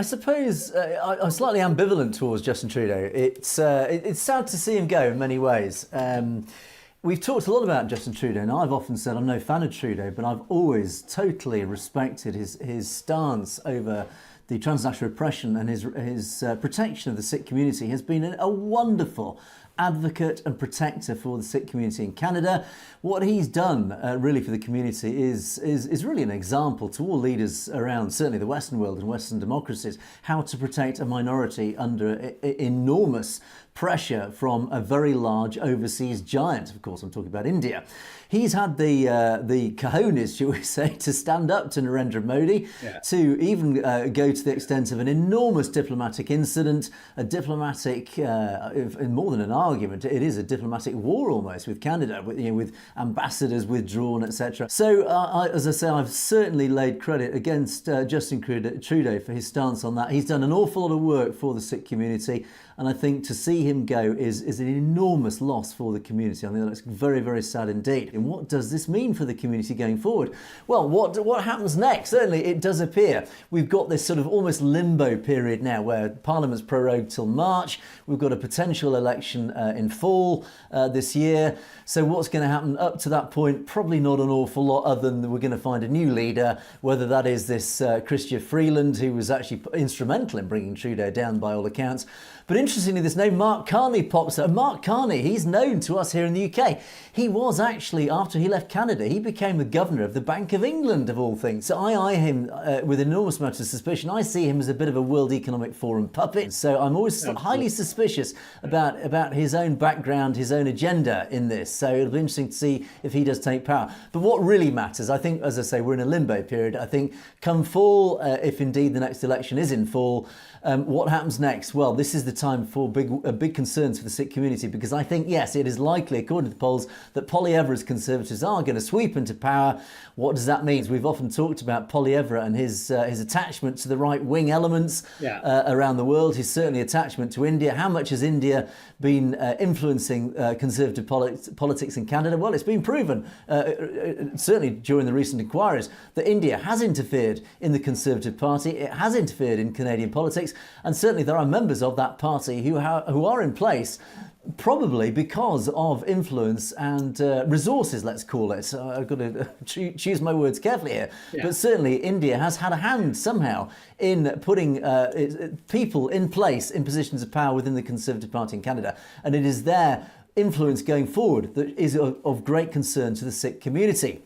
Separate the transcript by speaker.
Speaker 1: I suppose I'm slightly ambivalent towards Justin Trudeau. It's sad to see him go in many ways. We've talked a lot about Justin Trudeau, and I've often said I'm no fan of Trudeau, but I've always totally respected his stance over the transnational repression, and his protection of the Sikh community has been a wonderful advocate and protector for the Sikh community in Canada. What he's done really for the community is really an example to all leaders around, certainly the Western world and Western democracies, how to protect a minority under enormous pressure from a very large overseas giant. Of course, I'm talking about India. He's had the cojones, shall we say, to stand up to Narendra Modi, to even go to the extent of an enormous diplomatic incident, a diplomatic, more than an argument, it is a diplomatic war almost with Canada, with ambassadors withdrawn, etc. So, as I say, I've certainly laid credit against Justin Trudeau for his stance on that. He's done an awful lot of work for the Sikh community, and I think to see him go is an enormous loss for the community. I think that's very, very sad indeed. And what does this mean for the community going forward? Well, what happens next? Certainly it does appear we've got this sort of almost limbo period now where Parliament's prorogued till March. We've got a potential election in fall this year. So what's going to happen up to that point? Probably not an awful lot, other than we're going to find a new leader, whether that is this Chrystia Freeland, who was actually instrumental in bringing Trudeau down by all accounts. But interestingly, this name Mark Carney pops up. Mark Carney, he's known to us here in the UK. He was actually, after he left Canada, he became the governor of the Bank of England, of all things. So I eye him with an enormous amount of suspicion. I see him as a bit of a World Economic Forum puppet. So I'm always highly suspicious about his own background, his own agenda in this. So it'll be interesting to see if he does take power. But what really matters, I think, as I say, we're in a limbo period. I think come fall, if indeed the next election is in fall, what happens next? Well, this is the time for big concerns for the Sikh community, because I think, yes, it is likely, according to the polls, that Poilievra's Conservatives are going to sweep into power. What does that mean? We've often talked about Poilievra and his attachment to the right-wing elements around the world, his certainly attachment to India. How much has India been influencing Conservative politics in Canada? Well, it's been proven, certainly during the recent inquiries, that India has interfered in the Conservative Party. It has interfered in Canadian politics, and certainly there are members of that party who are in place probably because of influence and resources, let's call it. I've got to choose my words carefully here. But certainly India has had a hand somehow in putting people in place in positions of power within the Conservative Party in Canada. And it is their influence going forward that is of great concern to the Sikh community.